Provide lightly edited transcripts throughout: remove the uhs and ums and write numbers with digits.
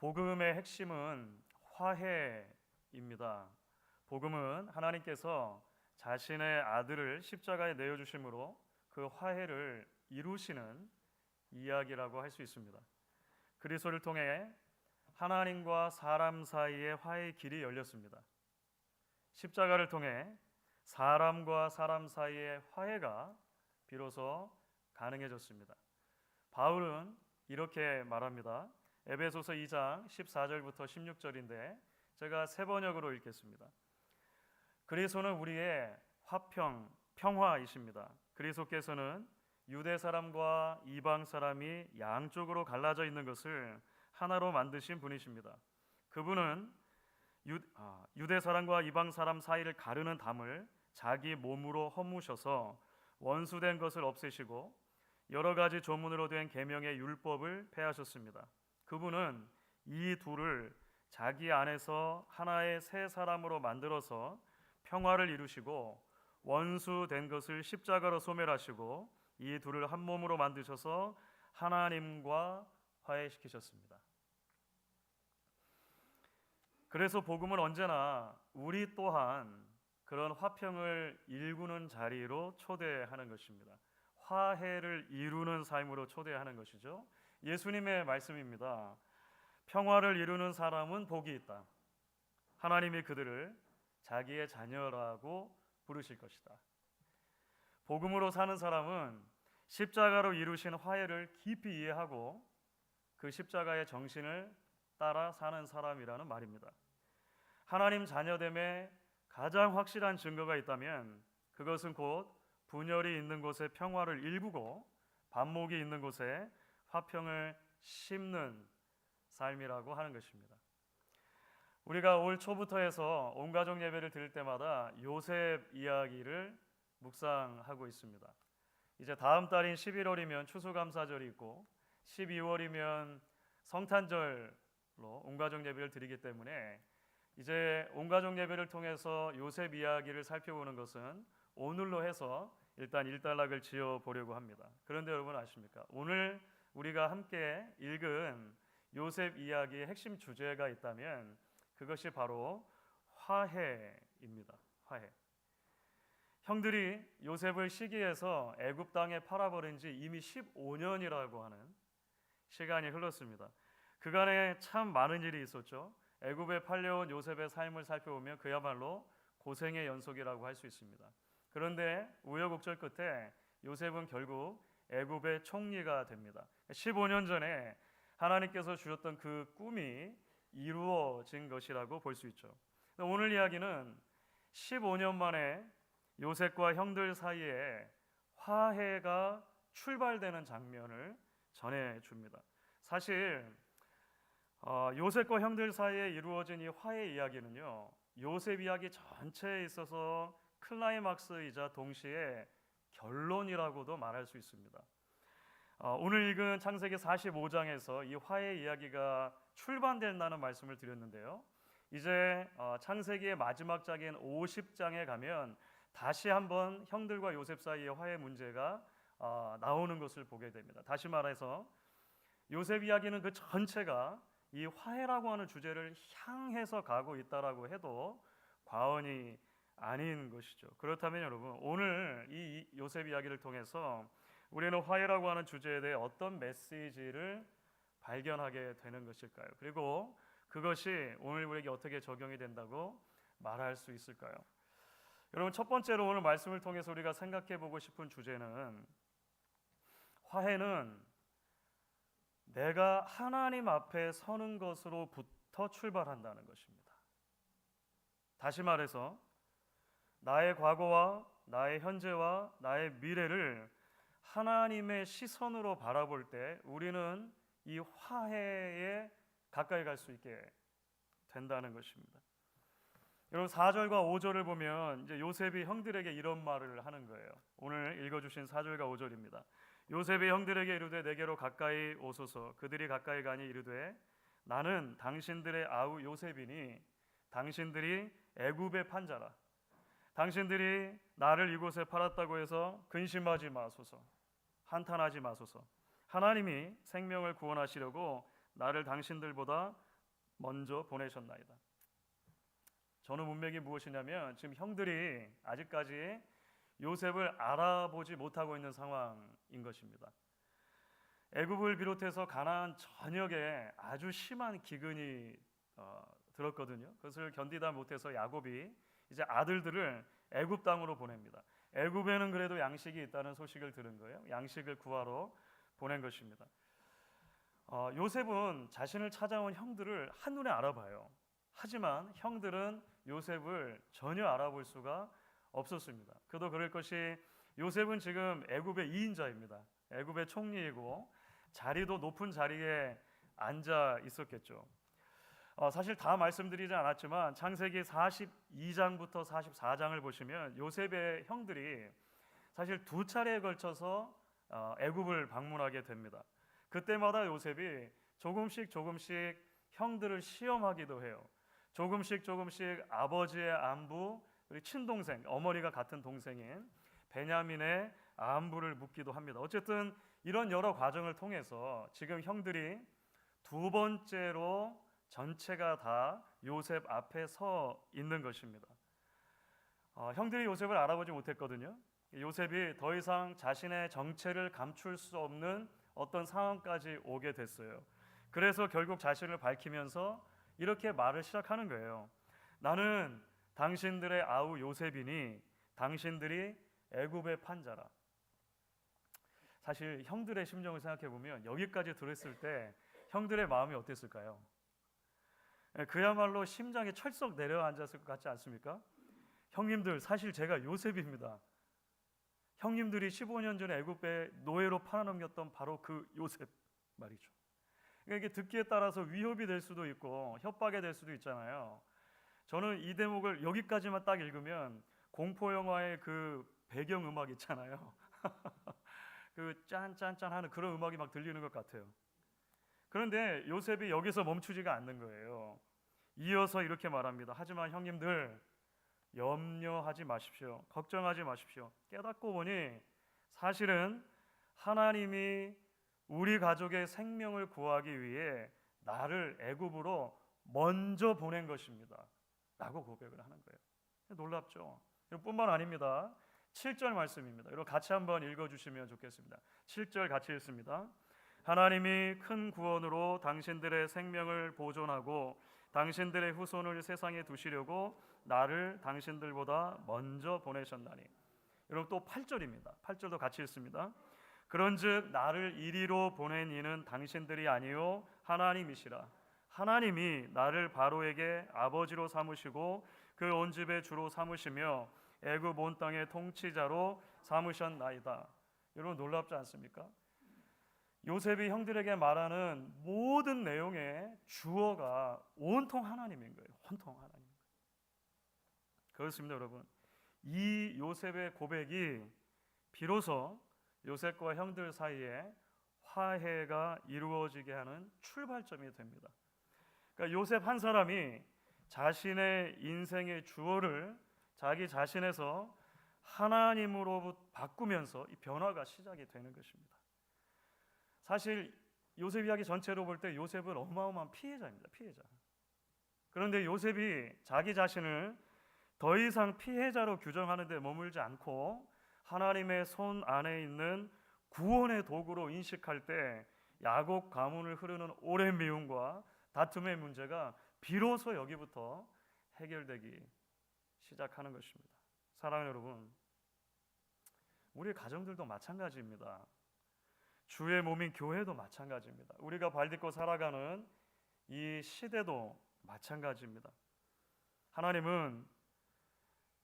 복음의 핵심은 화해입니다. 복음은 하나님께서 자신의 아들을 십자가에 내어주심으로 그 화해를 이루시는 이야기라고 할 수 있습니다. 그리스도를 통해 하나님과 사람 사이의 화해의 길이 열렸습니다. 십자가를 통해 사람과 사람 사이의 화해가 비로소 가능해졌습니다. 바울은 이렇게 말합니다. 에베소서 2장 14절부터 16절인데 제가 세 번역으로 읽겠습니다. 그리스도는 우리의 평화이십니다. 그리스도께서는 유대 사람과 이방 사람이 양쪽으로 갈라져 있는 것을 하나로 만드신 분이십니다. 그분은 유대 사람과 이방 사람 사이를 가르는 담을 자기 몸으로 허무셔서 원수된 것을 없애시고 여러 가지 조문으로 된 계명의 율법을 폐하셨습니다. 그분은 이 둘을 자기 안에서 하나의 새 사람으로 만들어서 평화를 이루시고 원수된 것을 십자가로 소멸하시고 이 둘을 한 몸으로 만드셔서 하나님과 화해시키셨습니다. 그래서 복음은 언제나 우리 또한 그런 화평을 일구는 자리로 초대하는 것입니다. 화해를 이루는 삶으로 초대하는 것이죠. 예수님의 말씀입니다. 평화를 이루는 사람은 복이 있다. 하나님이 그들을 자기의 자녀라고 부르실 것이다. 복음으로 사는 사람은 십자가로 이루신 화해를 깊이 이해하고 그 십자가의 정신을 따라 사는 사람이라는 말입니다. 하나님 자녀됨의 가장 확실한 증거가 있다면 그것은 곧 분열이 있는 곳에 평화를 일구고 반목이 있는 곳에 화평을 심는 삶이라고 하는 것입니다. 우리가 올 초부터 해서 온 가족 예배를 드릴 때마다 요셉 이야기를 묵상하고 있습니다. 이제 다음 달인 11월이면 추수감사절이 있고 12월이면 성탄절로 온 가족 예배를 드리기 때문에 이제 온 가족 예배를 통해서 요셉 이야기를 살펴보는 것은 오늘로 해서 일단 일단락을 지어 보려고 합니다. 그런데 여러분 아십니까? 오늘 우리가 함께 읽은 요셉 이야기의 핵심 주제가 있다면 그것이 바로 화해입니다. 화해. 형들이 요셉을 시기해서 애굽 땅에 팔아버린 지 이미 15년이라고 하는 시간이 흘렀습니다. 그간에 참 많은 일이 있었죠. 애굽에 팔려온 요셉의 삶을 살펴보면 그야말로 고생의 연속이라고 할 수 있습니다. 그런데 우여곡절 끝에 요셉은 결국 애굽의 총리가 됩니다. 15년 전에 하나님께서 주셨던 그 꿈이 이루어진 것이라고 볼 수 있죠. 오늘 이야기는 15년 만에 요셉과 형들 사이에 화해가 출발되는 장면을 전해줍니다. 사실 요셉과 형들 사이에 이루어진 이 화해 이야기는요, 요셉 이야기 전체에 있어서 클라이막스이자 동시에 결론이라고도 말할 수 있습니다. 오늘 읽은 창세기 45장에서 이 화해 이야기가 출발된다는 말씀을 드렸는데요. 이제 창세기의 마지막 장인 50장에 가면 다시 한번 형들과 요셉 사이의 화해 문제가 나오는 것을 보게 됩니다. 다시 말해서 요셉 이야기는 그 전체가 이 화해라고 하는 주제를 향해서 가고 있다라고 해도 과언이 아닌 것이죠. 그렇다면 여러분, 오늘 이 요셉 이야기를 통해서 우리는 화해라고 하는 주제에 대해 어떤 메시지를 발견하게 되는 것일까요? 그리고 그것이 오늘 우리에게 어떻게 적용이 된다고 말할 수 있을까요? 여러분, 첫 번째로 오늘 말씀을 통해서 우리가 생각해 보고 싶은 주제는 화해는 내가 하나님 앞에 서는 것으로부터 출발한다는 것입니다. 다시 말해서 나의 과거와 나의 현재와 나의 미래를 하나님의 시선으로 바라볼 때 우리는 이 화해에 가까이 갈 수 있게 된다는 것입니다. 여러분 4절과 5절을 보면 이제 요셉이 형들에게 이런 말을 하는 거예요. 오늘 읽어주신 4절과 5절입니다. 요셉이 형들에게 이르되 내게로 가까이 오소서. 그들이 가까이 가니 이르되 나는 당신들의 아우 요셉이니 당신들이 애굽의 판자라. 당신들이 나를 이곳에 팔았다고 해서 근심하지 마소서. 한탄하지 마소서. 하나님이 생명을 구원하시려고 나를 당신들보다 먼저 보내셨나이다. 저는 문맥이 무엇이냐면 지금 형들이 아직까지 요셉을 알아보지 못하고 있는 상황인 것입니다. 애굽을 비롯해서 가나안 전역에 아주 심한 기근이 들었거든요. 그것을 견디다 못해서 야곱이 이제 아들들을 애굽 땅으로 보냅니다. 애굽에는 그래도 양식이 있다는 소식을 들은 거예요. 양식을 구하러 보낸 것입니다. 요셉은 자신을 찾아온 형들을 한눈에 알아봐요. 하지만 형들은 요셉을 전혀 알아볼 수가 없었습니다. 그도 그럴 것이 요셉은 지금 애굽의 2인자입니다. 애굽의 총리이고 자리도 높은 자리에 앉아 있었겠죠. 사실 다 말씀드리지 않았지만 창세기 42장부터 44장을 보시면 요셉의 형들이 사실 두 차례에 걸쳐서 애굽을 방문하게 됩니다. 그때마다 요셉이 조금씩 형들을 시험하기도 해요. 조금씩 아버지의 안부, 그리고 친동생, 어머니가 같은 동생인 베냐민의 안부를 묻기도 합니다. 어쨌든 이런 여러 과정을 통해서 지금 형들이 두 번째로 전체가 다 요셉 앞에 서 있는 것입니다. 형들이 요셉을 알아보지 못했거든요. 요셉이 더 이상 자신의 정체를 감출 수 없는 어떤 상황까지 오게 됐어요. 그래서 결국 자신을 밝히면서 이렇게 말을 시작하는 거예요. 나는 당신들의 아우 요셉이니 당신들이 애굽의 판자라. 사실 형들의 심정을 생각해 보면 여기까지 들었을 때 형들의 마음이 어땠을까요? 그야말로 심장이 철썩 내려앉았을 것 같지 않습니까? 형님들, 사실 제가 요셉입니다. 형님들이 15년 전에 애굽에 노예로 팔아넘겼던 바로 그 요셉 말이죠. 그러니까 이게 듣기에 따라서 위협이 될 수도 있고 협박이 될 수도 있잖아요. 저는 이 대목을 여기까지만 딱 읽으면 공포 영화의 그 배경 음악 있잖아요. 그 짠짠짠 하는 그런 음악이 막 들리는 것 같아요. 그런데 요셉이 여기서 멈추지가 않는 거예요. 이어서 이렇게 말합니다. 하지만 형님들, 염려하지 마십시오. 걱정하지 마십시오. 깨닫고 보니 사실은 하나님이 우리 가족의 생명을 구하기 위해 나를 애굽으로 먼저 보낸 것입니다 라고 고백을 하는 거예요. 놀랍죠? 뿐만 아닙니다. 7절 말씀입니다. 여러분 같이 한번 읽어주시면 좋겠습니다. 7절 같이 읽습니다. 하나님이 큰 구원으로 당신들의 생명을 보존하고 당신들의 후손을 세상에 두시려고 나를 당신들보다 먼저 보내셨나니. 여러분 또 8절입니다. 8절도 같이 읽습니다. 그런즉 나를 이리로 보낸 이는 당신들이 아니요 하나님이시라. 하나님이 나를 바로에게 아버지로 삼으시고 그 온 집의 주로 삼으시며 애굽 온 땅의 통치자로 삼으셨나이다. 여러분 놀랍지 않습니까? 요셉이 형들에게 말하는 모든 내용의 주어가 온통 하나님인 거예요. 온통 하나님. 그렇습니다, 여러분. 이 요셉의 고백이 비로소 요셉과 형들 사이에 화해가 이루어지게 하는 출발점이 됩니다. 그러니까 요셉 한 사람이 자신의 인생의 주어를 자기 자신에서 하나님으로 바꾸면서 이 변화가 시작이 되는 것입니다. 사실 요셉 이야기 전체로 볼 때 요셉은 어마어마한 피해자입니다. 피해자. 그런데 요셉이 자기 자신을 더 이상 피해자로 규정하는 데 머물지 않고 하나님의 손 안에 있는 구원의 도구로 인식할 때 야곱 가문을 흐르는 오랜 미움과 다툼의 문제가 비로소 여기부터 해결되기 시작하는 것입니다. 사랑하는 여러분, 우리 가정들도 마찬가지입니다. 주의 몸인 교회도 마찬가지입니다. 우리가 발딛고 살아가는 이 시대도 마찬가지입니다. 하나님은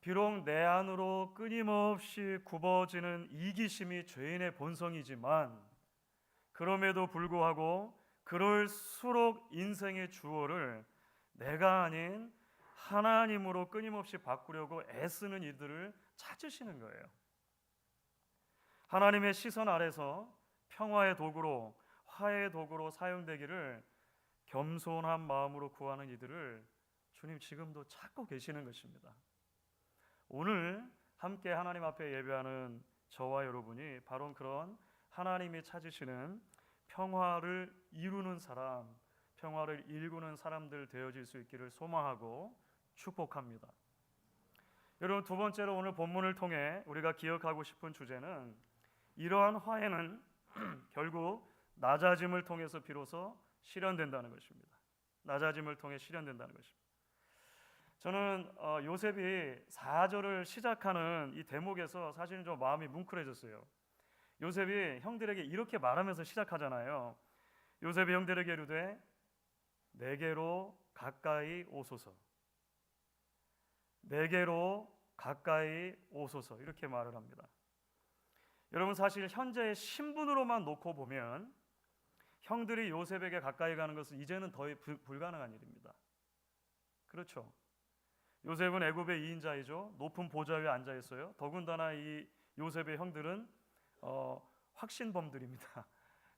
비록 내 안으로 끊임없이 굽어지는 이기심이 죄인의 본성이지만 그럼에도 불구하고 그럴수록 인생의 주어를 내가 아닌 하나님으로 끊임없이 바꾸려고 애쓰는 이들을 찾으시는 거예요. 하나님의 시선 아래서 평화의 도구로, 화해의 도구로 사용되기를 겸손한 마음으로 구하는 이들을 주님 지금도 찾고 계시는 것입니다. 오늘 함께 하나님 앞에 예배하는 저와 여러분이 바로 그런 하나님이 찾으시는 평화를 이루는 사람, 평화를 일구는 사람들 되어질 수 있기를 소망하고 축복합니다. 여러분, 두 번째로 오늘 본문을 통해 우리가 기억하고 싶은 주제는 이러한 화해는 결국 낮아짐을 통해서 비로소 실현된다는 것입니다. 낮아짐을 통해 실현된다는 것입니다. 저는 요셉이 4절을 시작하는 이 대목에서 사실은 좀 마음이 뭉클해졌어요. 요셉이 형들에게 이렇게 말하면서 시작하잖아요. 요셉이 형들에게 이르되 내게로 가까이 오소서, 내게로 가까이 오소서, 이렇게 말을 합니다. 여러분, 사실 현재의 신분으로만 놓고 보면 형들이 요셉에게 가까이 가는 것은 이제는 더 불가능한 일입니다. 그렇죠? 요셉은 애굽의 2인자이죠. 높은 보좌 위에 앉아 있어요. 더군다나 이 요셉의 형들은 확신범들입니다.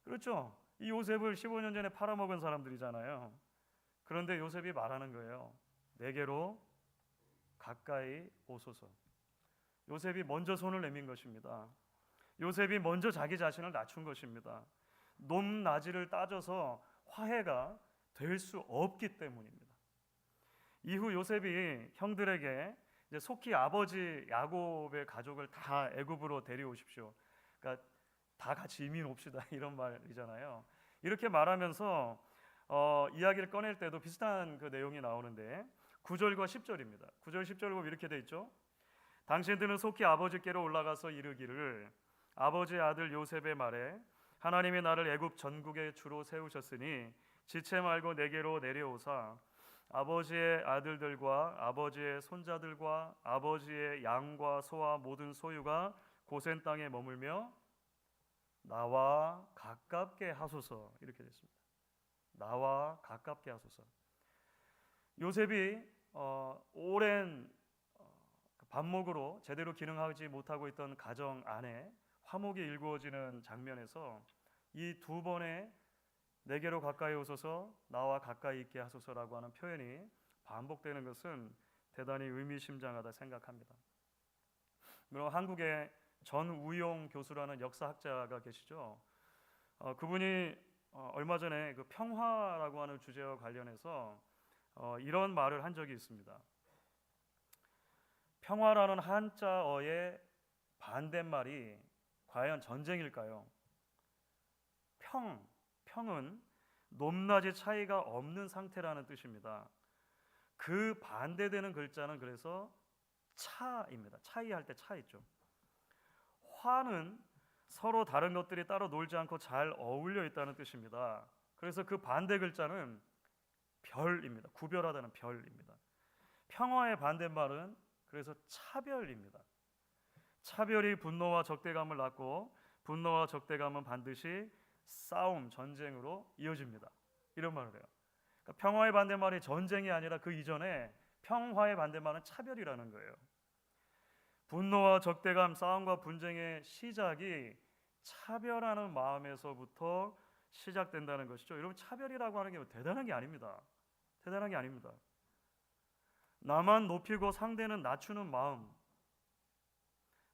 그렇죠? 이 요셉을 15년 전에 팔아먹은 사람들이잖아요. 그런데 요셉이 말하는 거예요. 내게로 가까이 오소서. 요셉이 먼저 손을 내민 것입니다. 요셉이 먼저 자기 자신을 낮춘 것입니다. 높낮이를 따져서 화해가 될 수 없기 때문입니다. 이후 요셉이 형들에게 이제 속히 아버지 야곱의 가족을 다 애굽으로 데려오십시오. 그러니까 다 같이 이민 옵시다, 이런 말이잖아요. 이렇게 말하면서 이야기를 꺼낼 때도 비슷한 그 내용이 나오는데 9절과 10절입니다. 9절 10절 보면 이렇게 돼 있죠. 당신들은 속히 아버지께로 올라가서 이르기를 아버지의 아들 요셉의 말에 하나님이 나를 애굽 전국의 주로 세우셨으니 지체 말고 내게로 내려오사 아버지의 아들들과 아버지의 손자들과 아버지의 양과 소와 모든 소유가 고센 땅에 머물며 나와 가깝게 하소서, 이렇게 됐습니다. 나와 가깝게 하소서. 요셉이 오랜 반목으로 제대로 기능하지 못하고 있던 가정 안에 화목이 일구어지는 장면에서 이 두 번의 내게로 가까이 오소서, 나와 가까이 있게 하소서라고 하는 표현이 반복되는 것은 대단히 의미심장하다 생각합니다. 그럼 한국의 전우용 교수라는 역사학자가 계시죠. 그분이 얼마 전에 그 평화라고 하는 주제와 관련해서 이런 말을 한 적이 있습니다. 평화라는 한자어의 반대말이 과연 전쟁일까요? 평은 높낮이 차이가 없는 상태라는 뜻입니다. 그 반대되는 글자는 그래서 차입니다. 차이할 때 차 있죠. 화는 서로 다른 것들이 따로 놀지 않고 잘 어울려 있다는 뜻입니다. 그래서 그 반대 글자는 별입니다. 구별하다는 별입니다. 평화의 반대말은 그래서 차별입니다. 차별이 분노와 적대감을 낳고 분노와 적대감은 반드시 싸움, 전쟁으로 이어집니다. 이런 말을 해요. 그러니까 평화의 반대말이 전쟁이 아니라 그 이전에 평화의 반대말은 차별이라는 거예요. 분노와 적대감, 싸움과 분쟁의 시작이 차별하는 마음에서부터 시작된다는 것이죠. 여러분, 차별이라고 하는 게 대단한 게 아닙니다. 대단한 게 아닙니다. 나만 높이고 상대는 낮추는 마음,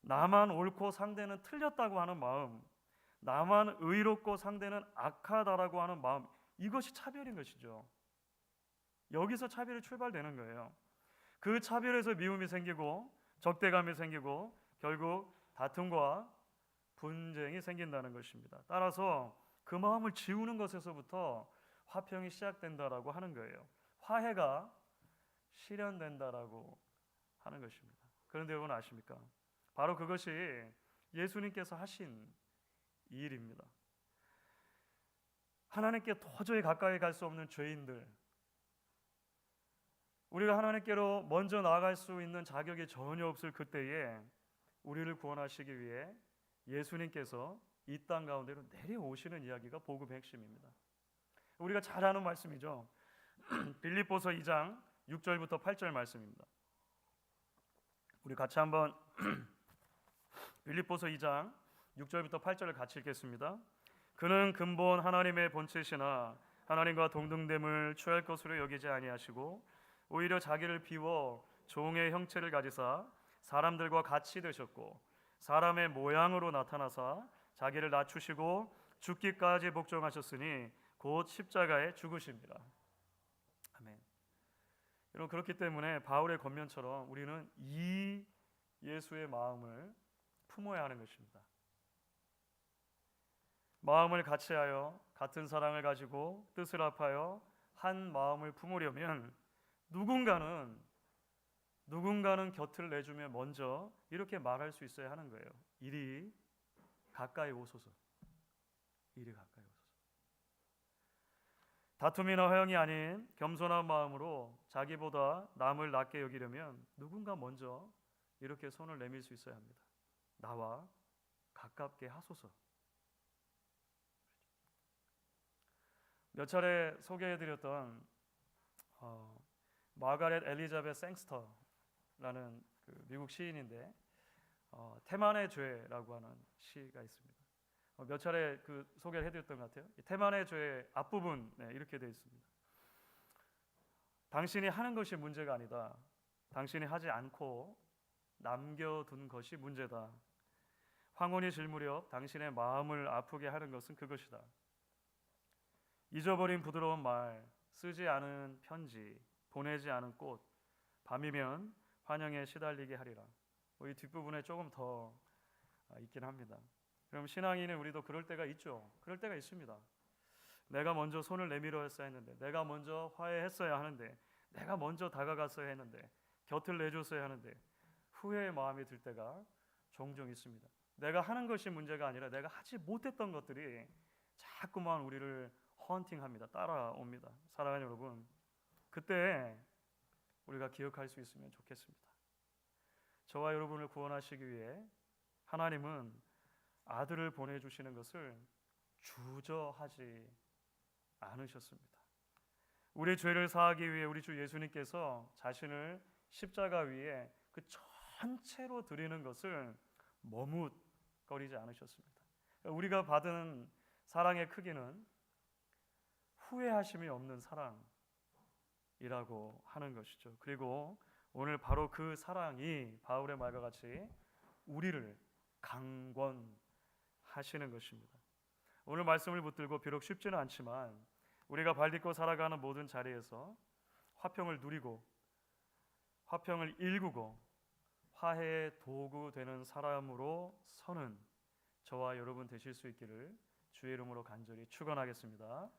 나만 옳고 상대는 틀렸다고 하는 마음, 나만 의롭고 상대는 악하다라고 하는 마음, 이것이 차별인 것이죠. 여기서 차별이 출발되는 거예요. 그 차별에서 미움이 생기고 적대감이 생기고 결국 다툼과 분쟁이 생긴다는 것입니다. 따라서 그 마음을 지우는 것에서부터 화평이 시작된다라고 하는 거예요. 화해가 실현된다라고 하는 것입니다. 그런데 여러분 아십니까? 바로 그것이 예수님께서 하신 일입니다. 하나님께 도저히 가까이 갈 수 없는 죄인들, 우리가 하나님께로 먼저 나아갈 수 있는 자격이 전혀 없을 그때에 우리를 구원하시기 위해 예수님께서 이 땅 가운데로 내려오시는 이야기가 복음의 핵심입니다. 우리가 잘 아는 말씀이죠. 빌립보서 2장 6절부터 8절 말씀입니다. 우리 같이 한번 빌립보서 2장 6절부터 8절을 같이 읽겠습니다. 그는 근본 하나님의 본체시나 하나님과 동등됨을 취할 것으로 여기지 아니하시고 오히려 자기를 비워 종의 형체를 가지사 사람들과 같이 되셨고 사람의 모양으로 나타나사 자기를 낮추시고 죽기까지 복종하셨으니 곧 십자가에 죽으십니다. 아멘. 여러분, 그렇기 때문에 바울의 권면처럼 우리는 이 예수의 마음을 품어야 하는 것입니다. 마음을 같이하여 같은 사랑을 가지고 뜻을 합하여 한 마음을 품으려면 누군가는 곁을 내주며 먼저 이렇게 말할 수 있어야 하는 거예요. 이리 가까이 오소서. 이리 가까이 오소서. 다툼이나 허영이 아닌 겸손한 마음으로 자기보다 남을 낮게 여기려면 누군가 먼저 이렇게 손을 내밀 수 있어야 합니다. 나와 가깝게 하소서. 몇 차례 소개해드렸던 마가렛 엘리자벳 생스터라는 그 미국 시인인데 태만의 죄라고 하는 시가 있습니다. 몇 차례 그 소개를 해드렸던 것 같아요. 태만의 죄의 앞부분에 이렇게 되어 있습니다. 당신이 하는 것이 문제가 아니다. 당신이 하지 않고 남겨둔 것이 문제다. 황혼이 질 무렵 당신의 마음을 아프게 하는 것은 그것이다. 잊어버린 부드러운 말, 쓰지 않은 편지, 보내지 않은 꽃, 밤이면 환영에 시달리게 하리라. 이 뒷부분에 조금 더 있긴 합니다. 그럼 신앙인은 우리도 그럴 때가 있죠. 그럴 때가 있습니다. 내가 먼저 손을 내밀어야 했는데, 내가 먼저 화해했어야 하는데, 내가 먼저 다가갔어야 했는데, 곁을 내줬어야 하는데 후회의 마음이 들 때가 종종 있습니다. 내가 하는 것이 문제가 아니라 내가 하지 못했던 것들이 자꾸만 우리를 헌팅합니다. 따라옵니다. 사랑하는 여러분, 그때 우리가 기억할 수 있으면 좋겠습니다. 저와 여러분을 구원하시기 위해 하나님은 아들을 보내주시는 것을 주저하지 않으셨습니다. 우리 죄를 사하기 위해 우리 주 예수님께서 자신을 십자가 위에 그 전체로 드리는 것을 머뭇거리지 않으셨습니다. 우리가 받은 사랑의 크기는 후회하심이 없는 사랑이라고 하는 것이죠. 그리고 오늘 바로 그 사랑이 바울의 말과 같이 우리를 강권하시는 것입니다. 오늘 말씀을 붙들고 비록 쉽지는 않지만 우리가 발딛고 살아가는 모든 자리에서 화평을 누리고 화평을 일구고 화해의 도구 되는 사람으로 서는 저와 여러분 되실 수 있기를 주의 이름으로 간절히 축원하겠습니다.